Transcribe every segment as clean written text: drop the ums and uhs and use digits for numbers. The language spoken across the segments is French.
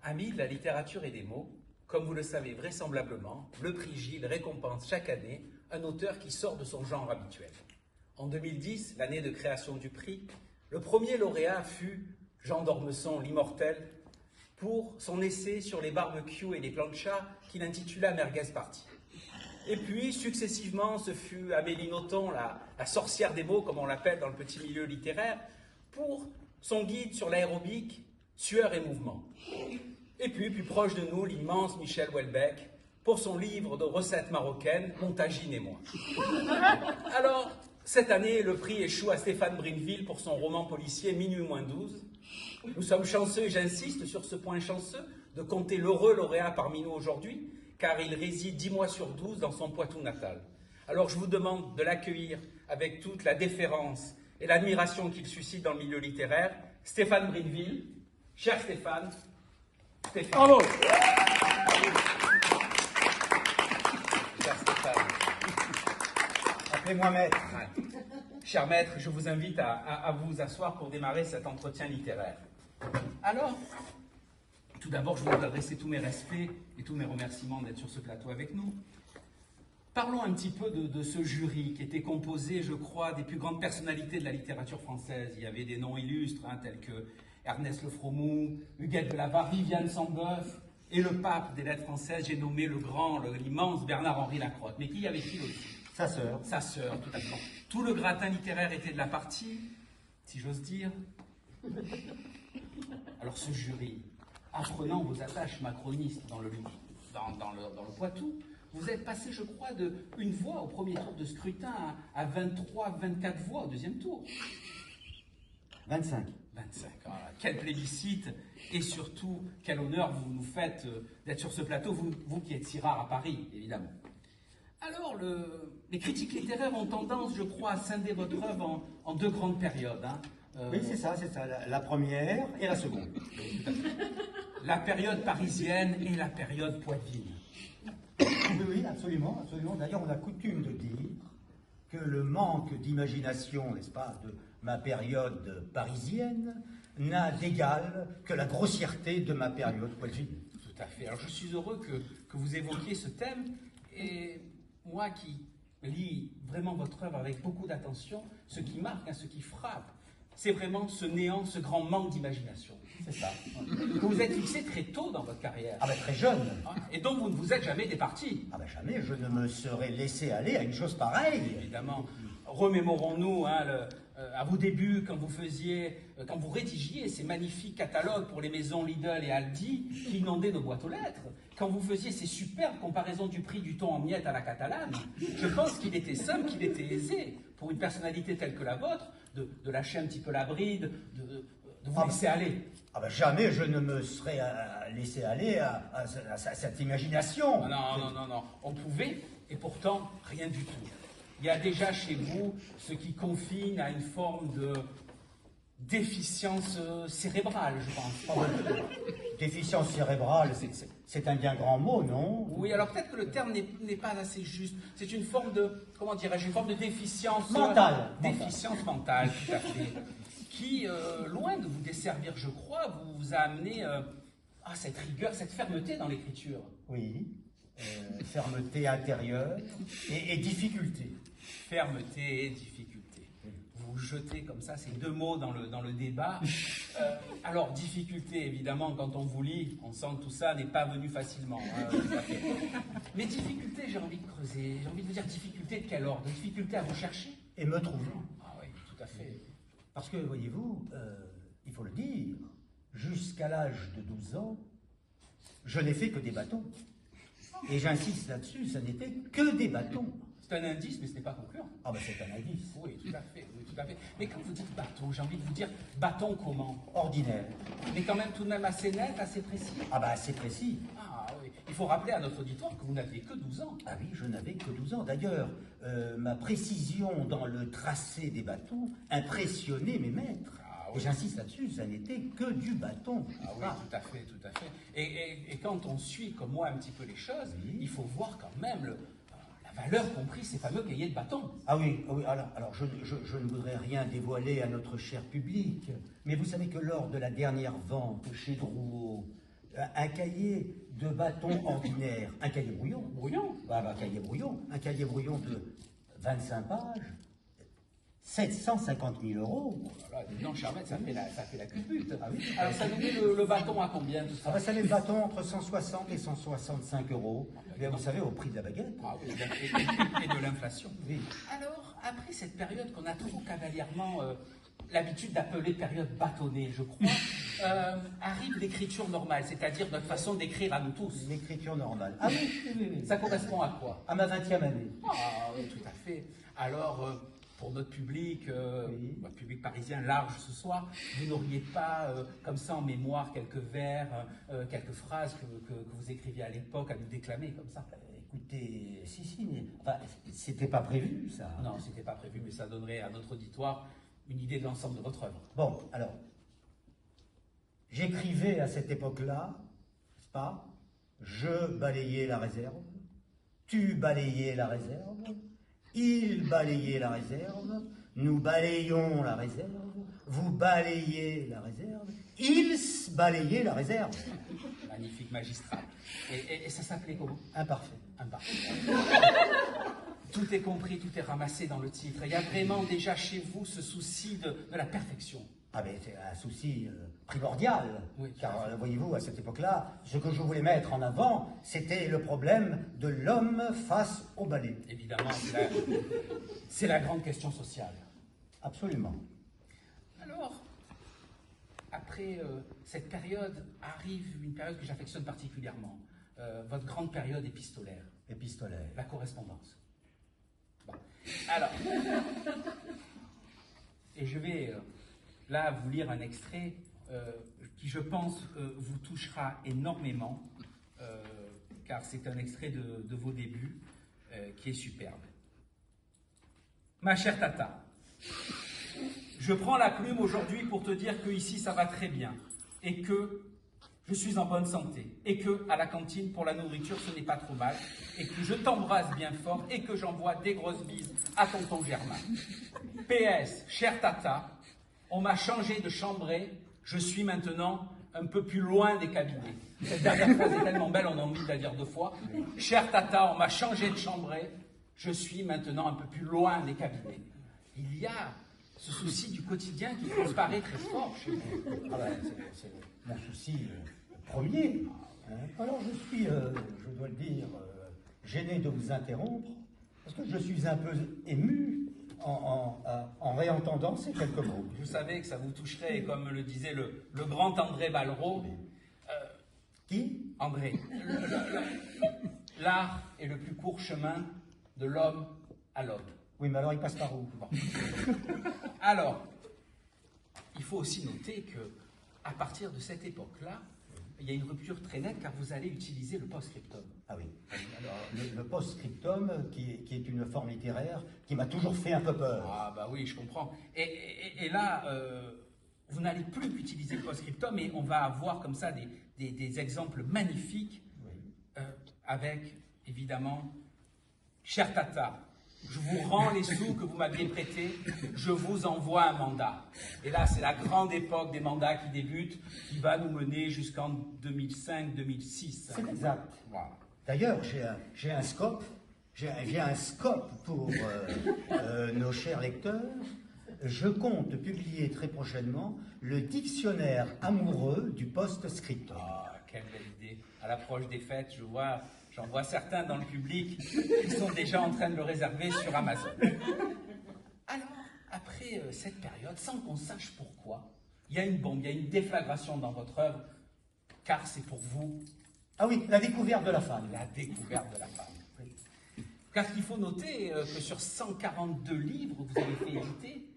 Amis de la littérature et des mots, comme vous le savez vraisemblablement, le prix Gilles récompense chaque année un auteur qui sort de son genre habituel. En 2010, l'année de création du prix, le premier lauréat fut Jean d'Ormesson, l'immortel, pour son essai sur les barbecues et les planchas qu'il intitula Merguez Party. Et puis, successivement, ce fut Amélie Nothomb, la sorcière des mots, comme on l'appelle dans le petit milieu littéraire, pour son guide sur l'aérobic, Sueur et mouvement. Et puis, plus proche de nous, l'immense Michel Houellebecq, pour son livre de recettes marocaines, Montagine et moi. Alors, cette année, le prix échoue à Stéphane Brinville pour son roman policier Minuit moins 12. Nous sommes chanceux, et j'insiste sur ce point chanceux, de compter l'heureux lauréat parmi nous aujourd'hui, car il réside 10 mois sur 12 dans son Poitou natal. Alors je vous demande de l'accueillir avec toute la déférence et l'admiration qu'il suscite dans le milieu littéraire, Stéphane Brinville. Cher Stéphane. Bravo. Cher Stéphane. Appelez-moi maître. Ouais. Cher maître, je vous invite à vous asseoir pour démarrer cet entretien littéraire. Alors, tout d'abord, je voudrais vous adresser tous mes respects et tous mes remerciements d'être sur ce plateau avec nous. Parlons un petit peu de ce jury qui était composé, je crois, des plus grandes personnalités de la littérature française. Il y avait des noms illustres, tels que Ernest Lefromou, Huguette de Lavar, Viviane Sambeuf, et le pape des lettres françaises, j'ai nommé le grand, l'immense Bernard-Henri Lacrotte. Mais qui y avait-il aussi? Sa sœur. Sa sœur, tout à fait. Tout le gratin littéraire était de la partie, si j'ose dire. Alors ce jury, apprenant vos attaches macronistes dans le Poitou, vous êtes passé, je crois, de une voix au premier tour de scrutin à 23, 24 voix au deuxième tour. 25. 25. Ah, quel plébiscite et surtout, quel honneur vous nous faites d'être sur ce plateau, vous qui êtes si rare à Paris, évidemment. Alors, les critiques littéraires ont tendance, je crois, à scinder votre œuvre en deux grandes périodes. Oui, c'est ça, la première et la seconde. La période parisienne et la période poitevine. Oui, absolument, absolument. D'ailleurs, on a coutume de dire que le manque d'imagination, n'est-ce pas, de ma période parisienne n'a d'égal que la grossièreté de ma période poitevine. Tout à fait. Alors, je suis heureux que vous évoquiez ce thème. Et moi qui lis vraiment votre œuvre avec beaucoup d'attention, ce qui marque, ce qui frappe, c'est vraiment ce néant, ce grand manque d'imagination. C'est ça. Que vous êtes fixé très tôt dans votre carrière. Ah ben très jeune. Et dont vous ne vous êtes jamais départi. Ah ben jamais, je ne me serais laissé aller à une chose pareille. Évidemment. Remémorons-nous à vos débuts, quand vous rédigiez ces magnifiques catalogues pour les maisons Lidl et Aldi qui inondaient nos boîtes aux lettres, quand vous faisiez ces superbes comparaisons du prix du thon en miettes à la catalane, je pense qu'il était simple, qu'il était aisé, pour une personnalité telle que la vôtre, de lâcher un petit peu la bride, de vous laisser aller. Ah ben jamais je ne me serais laissé aller à cette imagination. Non, on pouvait, et pourtant, rien du tout. Il y a déjà chez vous ce qui confine à une forme de déficience cérébrale, je pense. Déficience cérébrale, c'est un bien grand mot, non? Oui, alors peut-être que le terme n'est pas assez juste. C'est une forme de, comment dirais-je, une forme de déficience mentale. Déficience mentale, tout à fait. Qui, loin de vous desservir, je crois, vous a amené à cette rigueur, cette fermeté dans l'écriture. Oui, fermeté intérieure et difficulté. Fermeté et difficulté. Vous jetez comme ça ces deux mots dans le débat. Alors, difficulté, évidemment, quand on vous lit, on sent que tout ça n'est pas venu facilement. Mais difficulté, j'ai envie de creuser. J'ai envie de vous dire difficulté de quel ordre? Difficulté à vous chercher? Et me trouver. Ah oui, tout à fait. Parce que, voyez-vous, il faut le dire, jusqu'à l'âge de 12 ans, je n'ai fait que des bâtons. Et j'insiste là-dessus, ça n'était que des bâtons. C'est un indice, mais ce n'est pas concluant. Ah ben c'est un indice. Oui, tout à fait, oui, tout à fait. Mais quand vous dites bâton, j'ai envie de vous dire bâton comment? Ordinaire. Mais quand même tout de même assez net, assez précis. Ah ben assez précis. Ah oui. Il faut rappeler à notre auditoire que vous n'aviez que 12 ans. Ah oui, je n'avais que 12 ans. D'ailleurs, ma précision dans le tracé des bâtons impressionnait mes maîtres. Ah, oui. Et j'insiste là-dessus, ça n'était que du bâton. Ah oui, tout à fait, tout à fait. Et quand on suit, comme moi, un petit peu les choses, oui, il faut voir quand même la valeur compris ces fameux cahiers de bâton. Ah oui, alors je ne voudrais rien dévoiler à notre cher public, mais vous savez que lors de la dernière vente chez Drouot, un cahier de bâton ordinaire, un cahier brouillon. Brouillon. Un cahier brouillon de 25 pages, 750 000 €. Voilà, dis donc, Charmette, ça fait la culbute. Ah oui. Alors, ça donnait le bâton à combien, tout ça? Ça met le bâton entre 160 et 165 €. Mais vous savez, au prix de la baguette. Ah oui, et de l'inflation. Oui. Alors, après cette période qu'on a trop cavalièrement l'habitude d'appeler période bâtonnée, je crois, arrive l'écriture normale, c'est-à-dire notre façon d'écrire à nous tous. L'écriture normale. Ah oui. Ça correspond à quoi? À ma 20e année. Ah oui, tout à fait. Alors, pour notre public, Oui. notre public parisien large ce soir, vous n'auriez pas, comme ça en mémoire, quelques vers, quelques phrases que vous écriviez à l'époque à nous déclamer comme ça? Écoutez, si, mais enfin, c'était pas prévu, ça. Non, c'était pas prévu, mais ça donnerait à notre auditoire une idée de l'ensemble de votre œuvre. Bon, alors, j'écrivais à cette époque-là, n'est-ce pas? Je balayais la réserve, tu balayais la réserve, il balayait la réserve, nous balayons la réserve, vous balayez la réserve, ils balayaient la réserve. Magnifique, magistral. Et ça s'appelait comment? Imparfait. Imparfait. Tout est compris, tout est ramassé dans le titre. Il y a vraiment déjà chez vous ce souci de la perfection. Ah ben c'est un souci primordial, Oui, car voyez-vous, à cette époque-là, ce que je voulais mettre en avant, c'était le problème de l'homme face au balai. Évidemment, c'est la grande question sociale. Absolument. Alors, après cette période, arrive une période que j'affectionne particulièrement. Votre grande période épistolaire. Épistolaire. La correspondance. Bon. Alors, et je vais là vous lire un extrait qui, je pense, vous touchera énormément, car c'est un extrait de vos débuts qui est superbe. Ma chère Tata, je prends la plume aujourd'hui pour te dire que ici ça va très bien et que je suis en bonne santé et que à la cantine pour la nourriture ce n'est pas trop mal et que je t'embrasse bien fort et que j'envoie des grosses bises à tonton Germain. PS, chère Tata, on m'a changé de chambrée, je suis maintenant un peu plus loin des cabinets. Cette dernière phrase est tellement belle, on a envie de la dire 2 fois. Chère Tata, on m'a changé de chambrée, je suis maintenant un peu plus loin des cabinets. Il y a ce souci du quotidien qui transparaît très fort chez vous. Ah ben, c'est mon souci premier. Hein. Alors je suis, je dois le dire, gêné de vous interrompre, parce que je suis un peu ému en réentendant ces quelques mots. Vous savez que ça vous toucherait, comme le disait le grand André Malraux. Qui? André, l'art est le plus court chemin de l'homme à l'homme. Oui, mais alors il passe par où? Bon. Alors, il faut aussi noter que à partir de cette époque-là, il y a une rupture très nette car vous allez utiliser le post-scriptum. Ah oui. Alors, le post-scriptum, qui est une forme littéraire qui m'a toujours fait un peu peur. Ah bah oui, je comprends. Et là, vous n'allez plus utiliser le post-scriptum, mais on va avoir comme ça des exemples magnifiques Oui. avec, évidemment, chère Tata, je vous rends les sous que vous m'aviez prêtés, je vous envoie un mandat. Et là, c'est la grande époque des mandats qui débute, qui va nous mener jusqu'en 2005-2006. C'est exact. Voilà. D'ailleurs, j'ai un scope, j'ai un scope pour nos chers lecteurs. Je compte publier très prochainement le dictionnaire amoureux du post-scriptum. Ah, quelle belle idée. À l'approche des fêtes, j'en vois certains dans le public qui sont déjà en train de le réserver sur Amazon. Alors, après cette période, sans qu'on sache pourquoi, il y a une bombe, il y a une déflagration dans votre œuvre, car c'est pour vous Ah oui, la découverte de la femme. la découverte de la femme. Car il faut noter que sur 142 livres que vous avez fait éditer,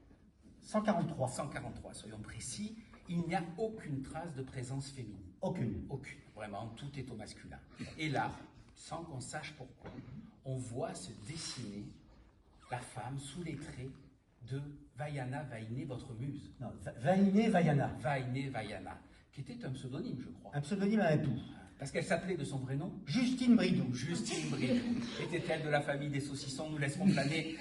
143. 143 soyons précis, il n'y a aucune trace de présence féminine. Aucune. Aucune. Vraiment, tout est au masculin. Et là, sans qu'on sache pourquoi, on voit se dessiner la femme sous les traits de Vaiana Vainé, votre muse. Non, Vainé Vaiana. Vainé Vaiana, qui était un pseudonyme, je crois. Un pseudonyme à un tout. Parce qu'elle s'appelait de son vrai nom Justine Bridou. Justine Bridou. Était-elle de la famille des saucissons? Nous laisserons planer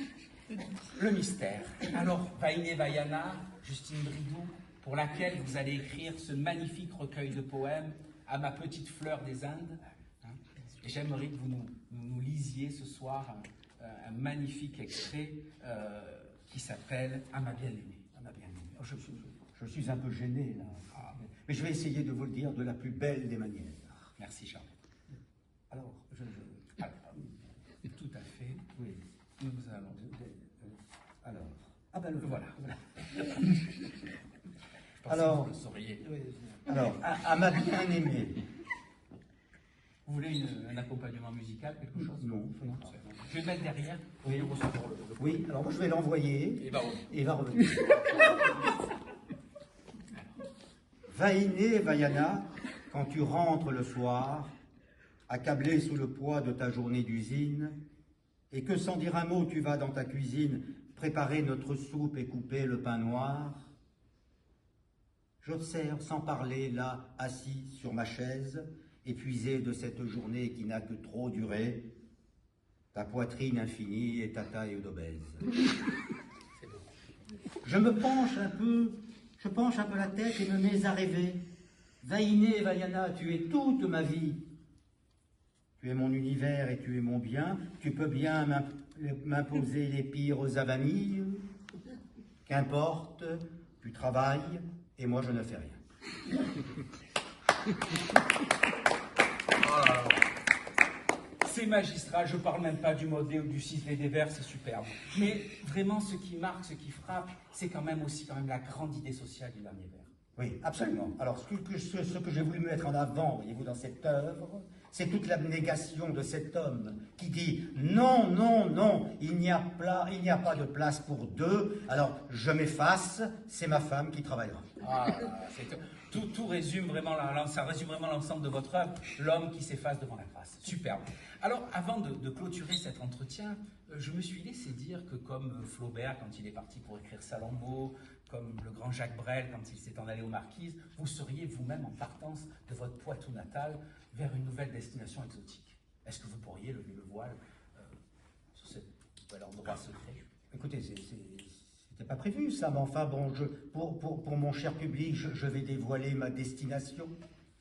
le mystère. Alors, Vainé Vaiana, Justine Bridou, pour laquelle vous allez écrire ce magnifique recueil de poèmes à ma petite fleur des Indes. Hein. Et j'aimerais que vous nous lisiez ce soir un magnifique extrait qui s'appelle « À ma bien-aimée ». Oh, je suis un peu gêné, là. Mais je vais essayer de vous le dire de la plus belle des manières. Merci, Charles. Alors, Tout à fait. oui. Nous allons... Alors, ah ben le Voilà. Alors, vous le sauriez. oui. Alors, à ma bien-aimée. Vous voulez un accompagnement musical, quelque chose? Non. Je vais mettre derrière. Oui. Oui, alors moi je vais l'envoyer. Et il va revenir. Vaïné, Vaïana, quand tu rentres le soir, accablé sous le poids de ta journée d'usine, et que sans dire un mot tu vas dans ta cuisine préparer notre soupe et couper le pain noir, j'observe sans parler, là, assis sur ma chaise, épuisé de cette journée qui n'a que trop duré, ta poitrine infinie et ta taille d'obèse. Je penche un peu la tête et me mets à rêver. Vaïné, Vaïana, tu es toute ma vie. Tu es mon univers et tu es mon bien. Tu peux bien m'imposer les pires avanies. Qu'importe, tu travailles et moi je ne fais rien. C'est magistral, je parle même pas du modé ou du ciselé des vers, c'est superbe. Mais vraiment, ce qui marque, ce qui frappe, c'est quand même la grande idée sociale du dernier vers. Oui, absolument. Alors, ce que j'ai voulu mettre en avant, voyez-vous, dans cette œuvre, c'est toute l'abnégation de cet homme qui dit « Non, non, non, il n'y a pas de place pour deux, alors je m'efface, c'est ma femme qui travaillera. » Tout résume vraiment, ça résume vraiment l'ensemble de votre œuvre, l'homme qui s'efface devant la grâce. Superbe. Alors, avant de clôturer cet entretien, je me suis laissé dire que comme Flaubert, quand il est parti pour écrire Salammbô, comme le grand Jacques Brel, quand il s'est en allé aux Marquises, vous seriez vous-même en partance de votre Poitou natal vers une nouvelle destination exotique. Est-ce que vous pourriez lever le voile sur cet endroit secret? Écoutez, c'était pas prévu ça, mais enfin bon, pour mon cher public, je vais dévoiler ma destination.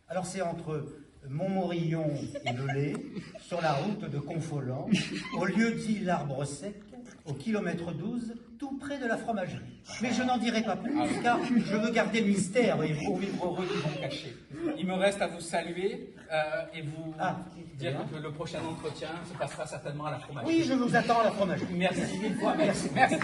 Alors c'est entre Montmorillon et Velay, sur la route de Confolens, au lieu dit l'Arbre Sec, au kilomètre 12, tout près de la fromagerie. Mais je n'en dirai pas plus, car je veux garder le mystère, voyez-vous. Pour vivre heureux, ils vont cacher. Il me reste à vous saluer et vous dire que le prochain entretien se passera certainement à la fromagerie. Oui, je vous attends à la fromagerie. Merci mille fois. Merci. Merci.